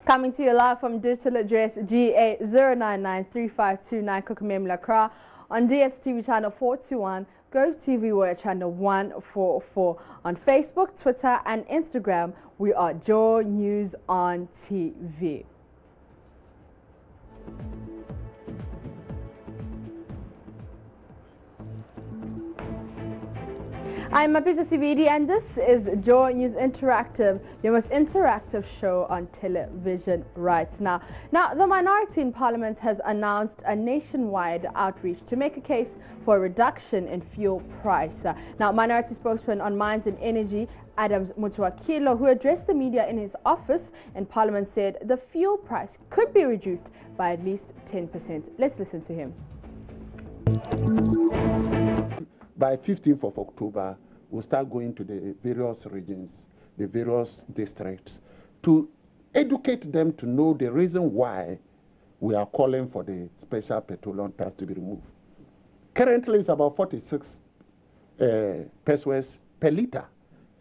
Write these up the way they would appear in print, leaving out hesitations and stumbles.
Coming to you live from digital address GA0993529 Kokomem Lakra on DSTV channel 421, Go TV World channel 144. On Facebook, Twitter and Instagram, we are Joy News on TV. I'm Mapisa Sividi and this is JoyNews Interactive, your most interactive show on television right now. Now, the minority in Parliament has announced a nationwide outreach to make a case for a reduction in fuel price. Now, minority spokesman on Mines and Energy, Adams Mutwakilo, who addressed the media in his office in Parliament, said the fuel price could be reduced by at least 10%. Let's listen to him. By 15th of October, we'll start going to the various regions, the various districts, to educate them to know the reason why we are calling for the special petroleum tax to be removed. Currently, it's about 46 pesos per liter.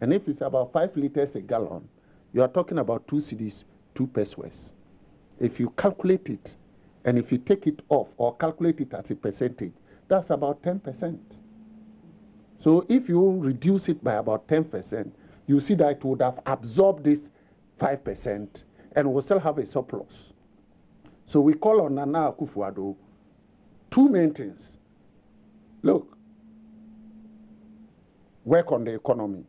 And if it's about 5 liters a gallon, you are talking about 2 cedis, 2 pesos. If you calculate it, and if you take it off or calculate it as a percentage, that's about 10%. So if you reduce it by about 10%, you see that it would have absorbed this 5% and will still have a surplus. So we call on Nana Akufo-Addo two main things. Look, work on the economy.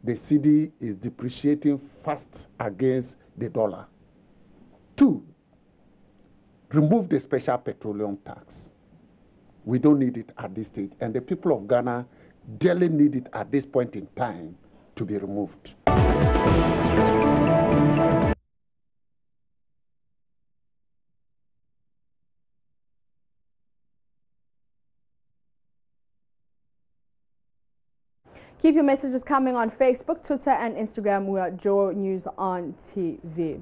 The cedi is depreciating fast against the dollar. 2, remove the special petroleum tax. We don't need it at this stage, and the people of Ghana dearly need it at this point in time to be removed. Keep your messages coming on Facebook, Twitter and Instagram. We are Joy News on TV.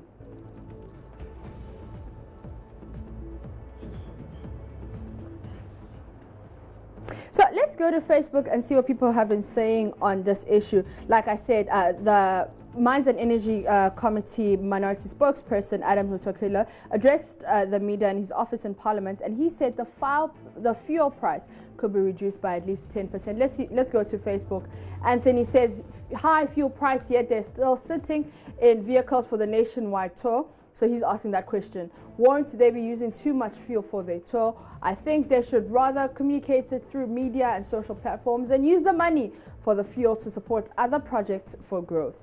So let's go to Facebook and see what people have been saying on this issue. Like I said, the Mines and Energy Committee minority spokesperson, Adam Mutwakilo, addressed the media in his office in Parliament, and he said the fuel price could be reduced by at least 10%. Let's go to Facebook. Anthony says, high fuel price, yet they're still sitting in vehicles for the nationwide tour. So he's asking that question. Won't they be using too much fuel for their tour? I think they should rather communicate it through media and social platforms and use the money for the fuel to support other projects for growth.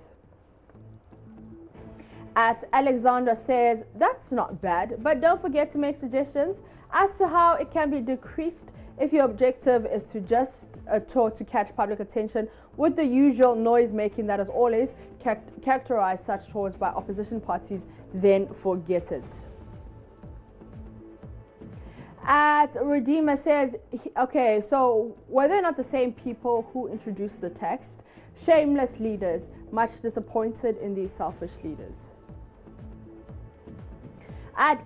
Alexandra says, that's not bad, but don't forget to make suggestions as to how it can be decreased if your objective is to just a tour to catch public attention with the usual noise making that has always characterized such tours by opposition parties, then forget it. Redeemer says, okay, so were they not the same people who introduced the text? Shameless leaders, much disappointed in these selfish leaders.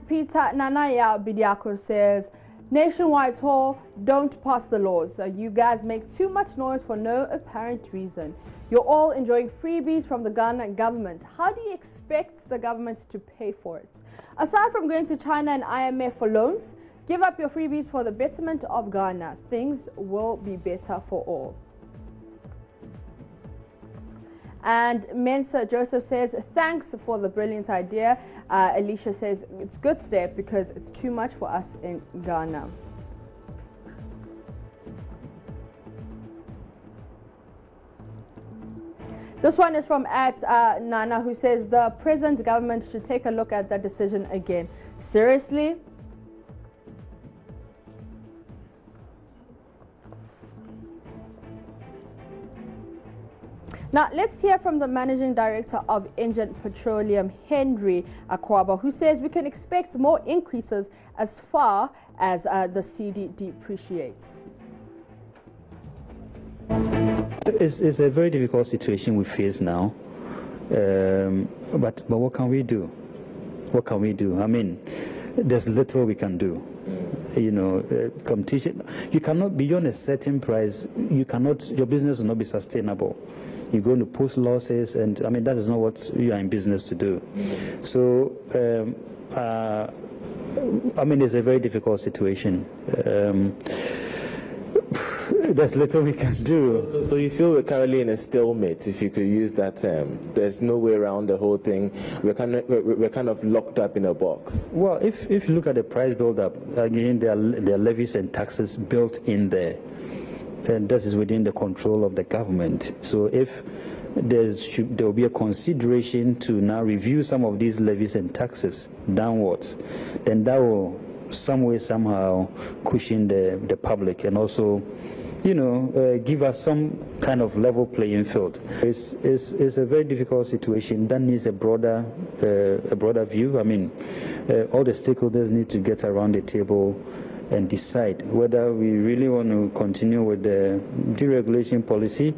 Peter Nanaya Bidiako says, nationwide tour, don't pass the laws. You guys make too much noise for no apparent reason. You're all enjoying freebies from the Ghana government. How do you expect the government to pay for it? Aside from going to China and IMF for loans, give up your freebies for the betterment of Ghana. Things will be better for all. And Mensa Joseph says, thanks for the brilliant idea. Alicia says, it's a good step because it's too much for us in Ghana. This one is from Nana, who says, the present government should take a look at that decision again. Seriously? Now, let's hear from the managing director of Engen Petroleum, Henry Akwaba, who says we can expect more increases as far as the cedi depreciates. It's a very difficult situation we face now, but what can we do? What can we do? I mean, there's little we can do. You know, competition. You cannot, beyond a certain price, you cannot. Your business will not be sustainable. you're going to post losses, and I mean that is not what you are in business to do. So I mean it's a very difficult situation. There's little we can do. So you feel we're currently in a stalemate, if you could use that term. There's no way around the whole thing. We're kind of locked up in a box. Well, if you look at the price build-up, again, there are levies and taxes built in there, and that is within the control of the government. So if there will be a consideration to now review some of these levies and taxes downwards, then that will some way somehow cushion the public and also give us some kind of level playing field. It's a very difficult situation that needs a broader view. I mean, all the stakeholders need to get around the table and decide whether we really want to continue with the deregulation policy,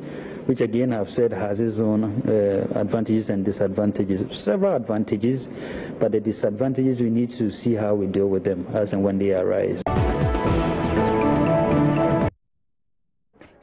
which again I've said has its own advantages and disadvantages. Several advantages, but the disadvantages we need to see how we deal with them as and when they arise.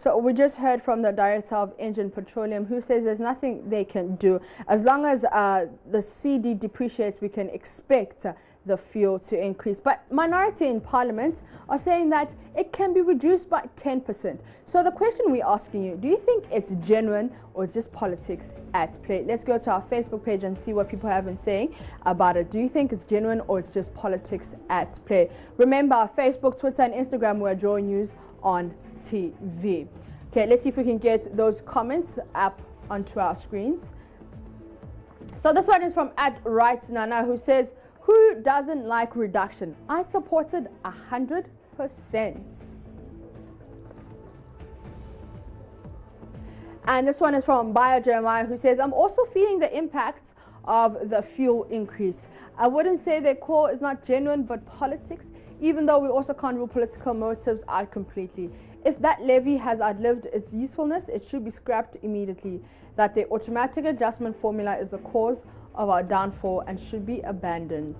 So we just heard from the director of Engen Petroleum, who says there's nothing they can do. As long as the CD depreciates, we can expect the fuel to increase. But minority in parliament are saying that it can be reduced by 10%. So the question we're asking you, do you think it's genuine or it's just politics at play? Let's go to our Facebook page and see what people have been saying about it. Do you think it's genuine or it's just politics at play? Remember, Facebook, Twitter and Instagram, we're JoyNews on TV. Okay, let's see if we can get those comments up onto our screens. So this one is from @RightsNana, who says, who doesn't like reduction? I supported 100%. And this one is from Bio Jeremiah, who says, I'm also feeling the impacts of the fuel increase. I wouldn't say their call is not genuine, but politics, even though we also can't rule political motives out completely. If that levy has outlived its usefulness, it should be scrapped immediately. That the automatic adjustment formula is the cause of our downfall and should be abandoned.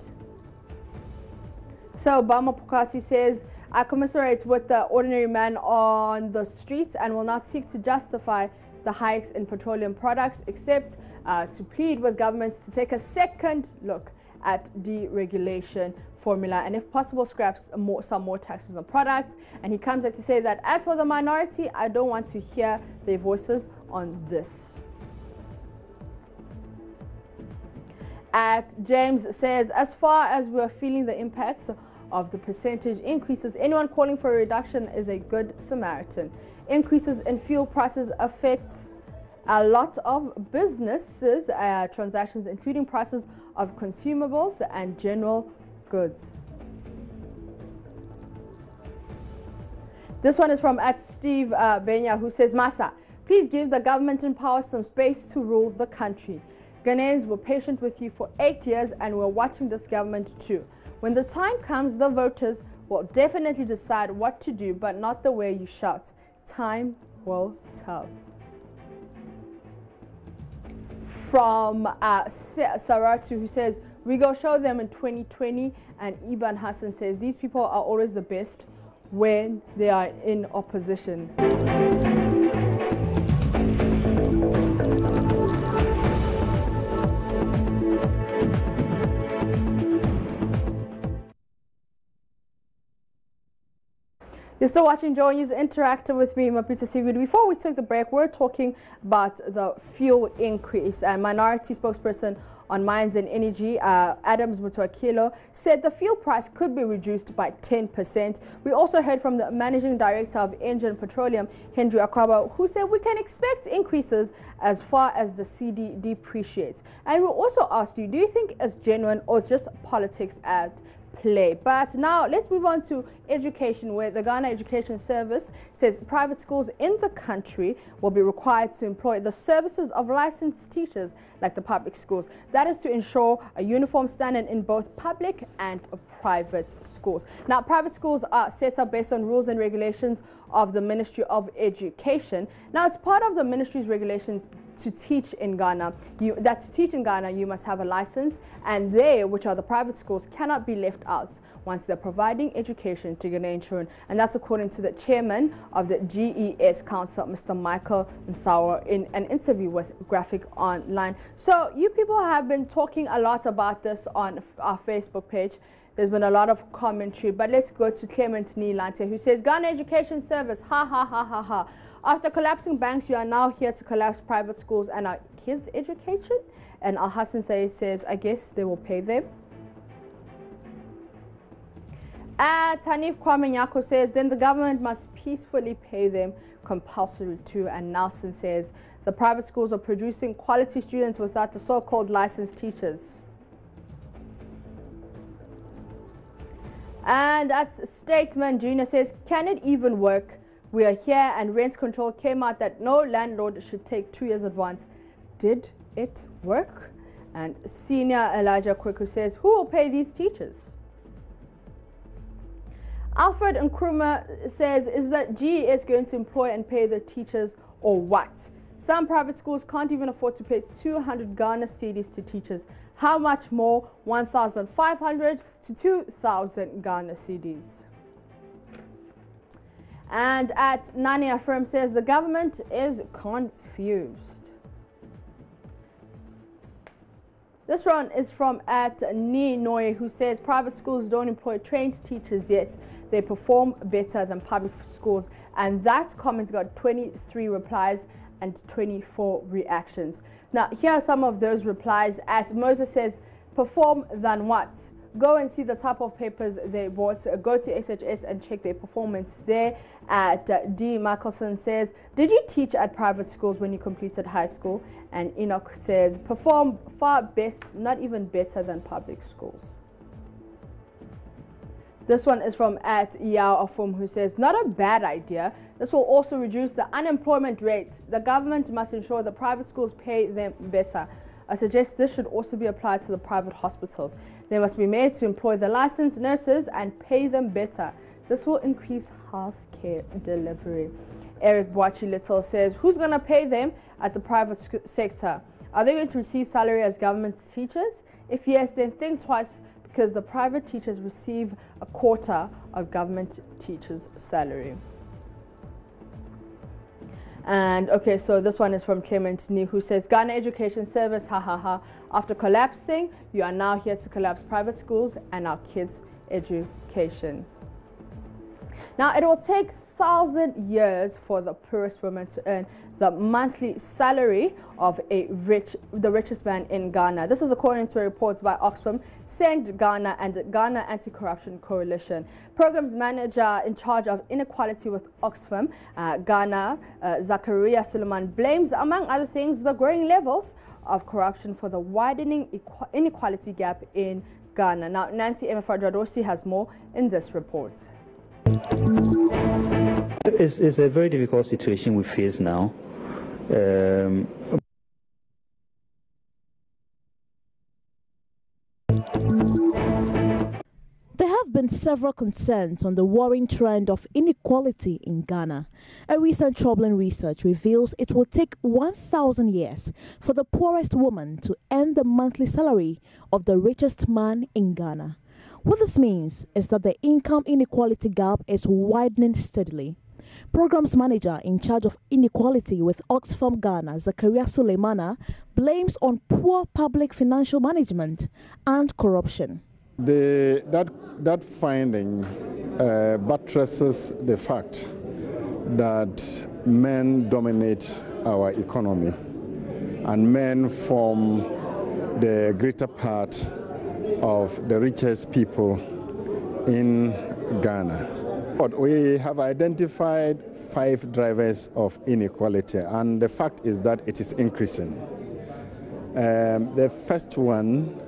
So Obama Pukasi says, I commiserate with the ordinary man on the streets and will not seek to justify the hikes in petroleum products, except to plead with governments to take a second look at deregulation formula and if possible scraps some more taxes on products. And he comes out to say that as for the minority, I don't want to hear their voices on this. James says, as far as we're feeling the impact of the percentage increases, anyone calling for a reduction is a good Samaritan. Increases in fuel prices affects a lot of businesses, transactions, including prices of consumables and general goods. This one is from @Steve Benya, who says, Masa, please give the government in power some space to rule the country. Ghanaians were patient with you for 8 years and we're watching this government too. When the time comes, the voters will definitely decide what to do, but not the way you shout. Time will tell. From Saratu, who says, we go show them in 2020, and Iban Hassan says, these people are always the best when they are in opposition. You're still watching JoyNews Interactive with me, Mapisa Sigrid. Before we took the break, we're talking about the fuel increase. And minority spokesperson on Mines and Energy, Adams Mutwakilo, said the fuel price could be reduced by 10%. We also heard from the managing director of Engen Petroleum, Henry Akwaba, who said we can expect increases as far as the CD depreciates. And we also asked you, do you think it's genuine or just politics at play? But now let's move on to education, where the Ghana Education Service says private schools in the country will be required to employ the services of licensed teachers like the public schools. That is to ensure a uniform standard in both public and private schools. Now, private schools are set up based on rules and regulations of the Ministry of Education. Now, it's part of the ministry's regulation to teach in Ghana. To teach in Ghana, you must have a license, and they, which are the private schools, cannot be left out. once they're providing education to Ghanaian children. And that's according to the chairman of the GES Council, Mr. Michael Nsawa, in an interview with Graphic Online. So you people have been talking a lot about this on our Facebook page. There's been a lot of commentary, but let's go to Clement Nilante, who says, Ghana Education Service, ha ha ha ha ha. After collapsing banks, you are now here to collapse private schools and our kids' education? And Al Hassan says, I guess they will pay them. Tanif Kwame Nyako says, then the government must peacefully pay them compulsory too. And Nelson says, the private schools are producing quality students without the so-called licensed teachers. And that's Stateman Jr. says, can it even work? We are here and rent control came out that no landlord should take 2 years advance. Did it work? And Senior Elijah Kweku says, who will pay these teachers? Alfred Nkrumah says, is that GES going to employ and pay the teachers or what? Some private schools can't even afford to pay 200 Ghana cedis to teachers. How much more? 1,500 to 2,000 Ghana cedis. And at Nani Affirm says, the government is confused. This one is from at Ni Noy, who says private schools don't employ trained teachers yet. They perform better than public schools. And that comment got 23 replies and 24 reactions. Now, here are some of those replies. At Moses says, perform than what? Go and see the type of papers they bought. Go to SHS and check their performance there. At D. Michelson says, did you teach at private schools when you completed high school? And Enoch says, perform far best, not even better than public schools. This one is from at Yao Afum, who says, not a bad idea. This will also reduce the unemployment rate. The government must ensure the private schools pay them better. I suggest this should also be applied to the private hospitals. They must be made to employ the licensed nurses and pay them better. This will increase healthcare delivery. Eric Boachi Little says, who's going to pay them at the private sector? Are they going to receive salary as government teachers? If yes, then think twice, because the private teachers receive a quarter of government teachers' salary. And okay, so this one is from Clement Ni, who says, Ghana Education Service, ha ha ha. After collapsing, you are now here to collapse private schools and our kids' education. Now, it will take 1,000 years for the poorest woman to earn the monthly salary of the richest man in Ghana. This is according to reports by Oxfam, Send Ghana, and the Ghana Anti-Corruption Coalition. Programs manager in charge of inequality with Oxfam, Ghana, Zakaria Suleiman, blames, among other things, the growing levels of corruption for the widening inequality gap in Ghana. Now, Nancy Emefra-Jadosi has more in this report. It's a very difficult situation we face now. There have been several concerns on the worrying trend of inequality in Ghana. A recent troubling research reveals it will take 1,000 years for the poorest woman to earn the monthly salary of the richest man in Ghana. What this means is that the income inequality gap is widening steadily. Programs manager in charge of inequality with Oxfam Ghana, Zakaria Suleimana, blames on poor public financial management and corruption. That finding buttresses the fact that men dominate our economy and men form the greater part of the richest people in Ghana. But we have identified 5 drivers of inequality, and the fact is that it is increasing. The first one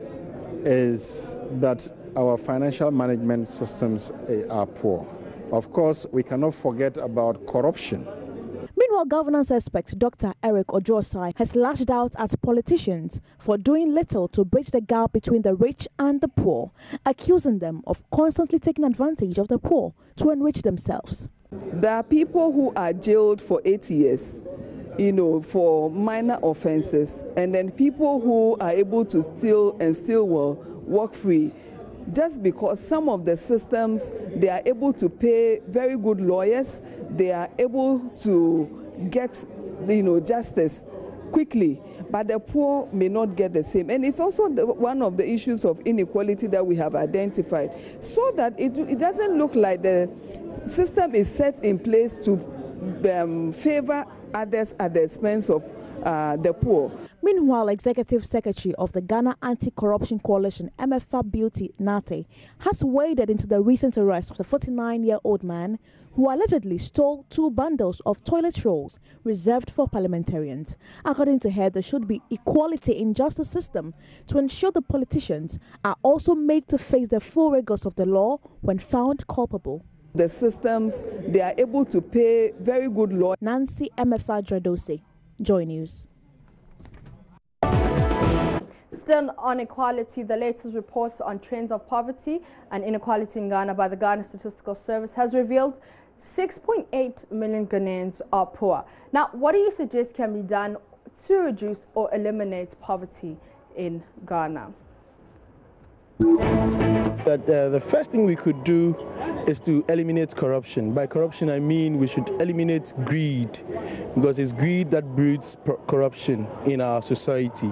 is that our financial management systems are poor. Of course, we cannot forget about corruption. Meanwhile, governance expert Dr. Eric Ojosai has lashed out at politicians for doing little to bridge the gap between the rich and the poor, accusing them of constantly taking advantage of the poor to enrich themselves. There are people who are jailed for 8 years, for minor offenses, and then people who are able to steal and still walk free. just because some of the systems, they are able to pay very good lawyers, they are able to get, justice quickly, but the poor may not get the same. And it's also one of the issues of inequality that we have identified, so that it doesn't look like the system is set in place to favor others at the expense of the poor. Meanwhile, Executive Secretary of the Ghana Anti-Corruption Coalition, MFA Beauty Nate, has waded into the recent arrest of the 49-year-old man who allegedly stole 2 bundles of toilet rolls reserved for parliamentarians. According to her, there should be equality in justice system to ensure the politicians are also made to face the full rigors of the law when found culpable. The systems, they are able to pay very good law. Nancy MFA Dradose, Joy News. Still on equality, the latest reports on trends of poverty and inequality in Ghana by the Ghana Statistical Service has revealed 6.8 million Ghanaians are poor. Now, what do you suggest can be done to reduce or eliminate poverty in Ghana? The first thing we could do is to eliminate corruption. By corruption, I mean we should eliminate greed, because it's greed that breeds corruption in our society.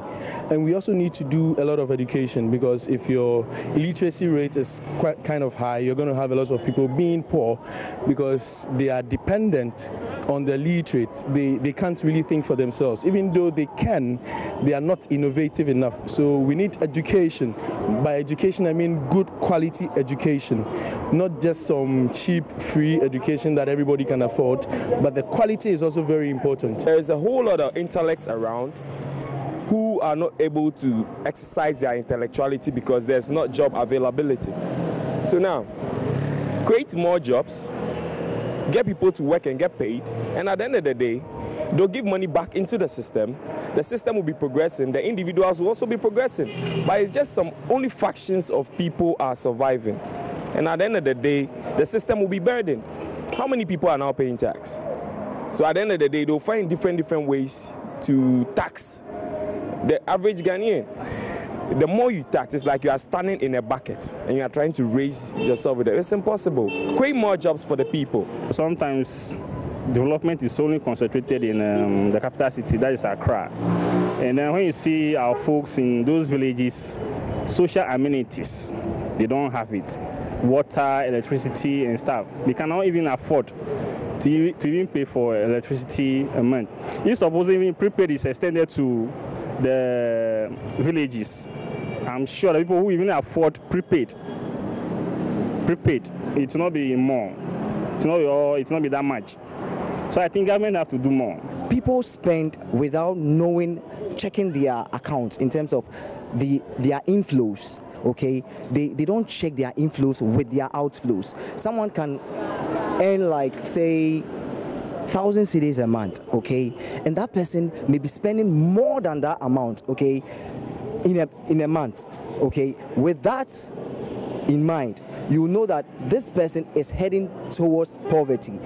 And we also need to do a lot of education, because if your illiteracy rate is kind of high, you're going to have a lot of people being poor because they are dependent on the literate. They can't really think for themselves. Even though they can, they are not innovative enough. So we need education. By education, I mean good quality education, not just some cheap, free education that everybody can afford, but the quality is also very important. There is a whole lot of intellects around who are not able to exercise their intellectuality because there's not job availability. So now, create more jobs, get people to work and get paid, and at the end of the day, they'll give money back into the system will be progressing, the individuals will also be progressing. But it's just only factions of people are surviving. And at the end of the day, the system will be burdened. How many people are now paying tax? So at the end of the day, they'll find different ways to tax the average Ghanaian. The more you tax, it's like you are standing in a bucket and you are trying to raise yourself with it. It's impossible. Create more jobs for the people. Sometimes development is only concentrated in the capital city, that is Accra. And then when you see our folks in those villages, social amenities, they don't have it. Water, electricity and stuff. They cannot even afford to even pay for electricity a month. If suppose even prepaid is extended to the villages, I'm sure the people who even afford prepaid, it will not be more. It will not be that much. So I think government have to do more. People spend without checking their accounts in terms of their inflows. Okay, they don't check their inflows with their outflows. Someone can earn like say 1,000 cedis a month, okay, and that person may be spending more than that amount, okay, in a month, okay. With that in mind, you know that this person is heading towards poverty.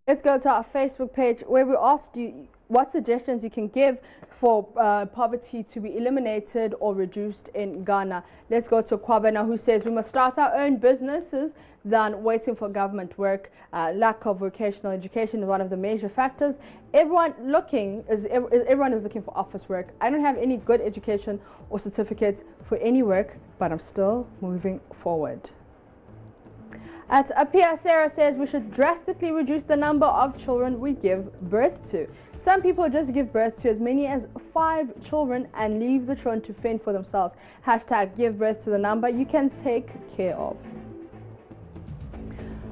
Let's go to our Facebook page where we asked you what suggestions you can give for poverty to be eliminated or reduced in Ghana. Let's go to Kwabena, who says we must start our own businesses than waiting for government work. Lack of vocational education is one of the major factors. Everyone is looking for office work. I don't have any good education or certificate for any work, but I'm still moving forward. At Apia, Sarah says we should drastically reduce the number of children we give birth to. Some people just give birth to as many as 5 children and leave the children to fend for themselves. Hashtag give birth to the number you can take care of.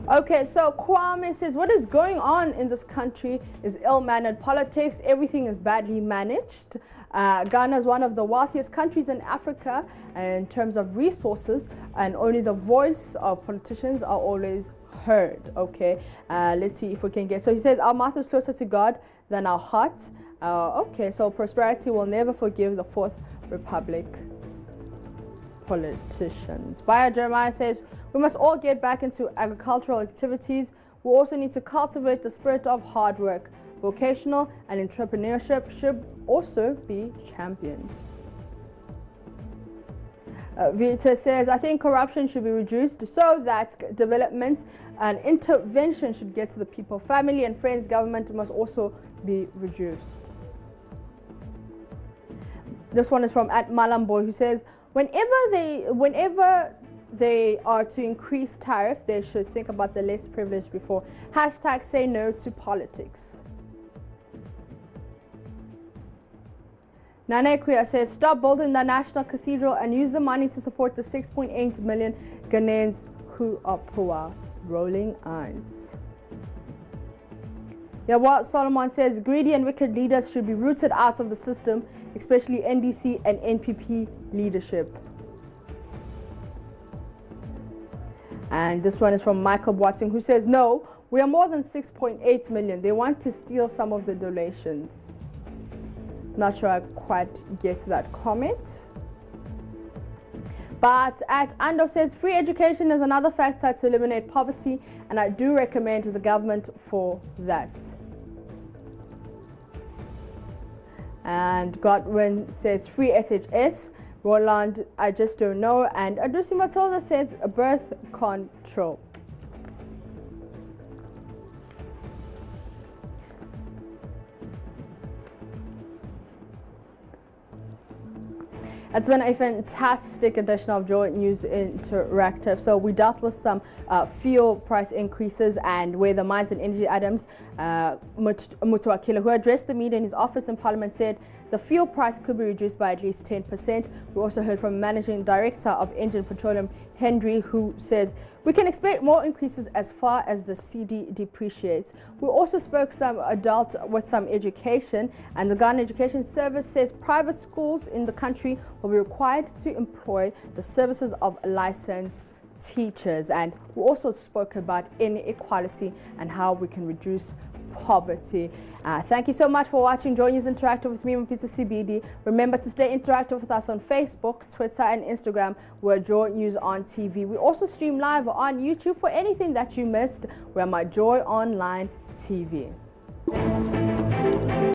Okay, so Kwame says what is going on in this country is ill-mannered politics. Everything is badly managed. Ghana is one of the wealthiest countries in Africa in terms of resources, and only the voice of politicians are always heard. Okay, let's see if we can get. So he says our mouth is closer to God than our heart. Okay, so prosperity will never forgive the Fourth Republic politicians. Bayer Jeremiah says we must all get back into agricultural activities. We also need to cultivate the spirit of hard work. Vocational and entrepreneurship should also be championed. Vita says, I think corruption should be reduced so that development and intervention should get to the people. Family and friends, government must also be reduced. This one is from @Malamboy, who says, whenever they are to increase tariff, they should think about the less privileged before. # say no to politics. Nana Kuya says, stop building the National Cathedral and use the money to support the 6.8 million Ghanaians who are poor. Rolling eyes. Yawat Solomon says, greedy and wicked leaders should be rooted out of the system, especially NDC and NPP leadership. And this one is from Michael Boateng, who says, no, we are more than 6.8 million. They want to steal some of the donations. Not sure I quite get that comment. But @Ando says, free education is another factor to eliminate poverty, and I do recommend the government for that. And Godwin says, free SHS. Roland, I just don't know. And Adusi Matilda says, birth control. It's been a fantastic edition of Joy News Interactive. So we dealt with some fuel price increases and where the Mines and Energy Adams, Mutuakila, who addressed the media in his office in Parliament, said the fuel price could be reduced by at least 10%. We also heard from Managing Director of Engen Petroleum, Henry, who says we can expect more increases as far as the CD depreciates. We also spoke with some education, and the Ghana Education Service says private schools in the country will be required to employ the services of licensed teachers. And we also spoke about inequality and how we can reduce poverty. Thank you so much for watching JoyNews Interactive with me, Peter CBD. Remember to stay interactive with us on Facebook, Twitter and Instagram. We're JoyNews on TV. We also stream live on YouTube for anything that you missed. We're my Joy Online TV.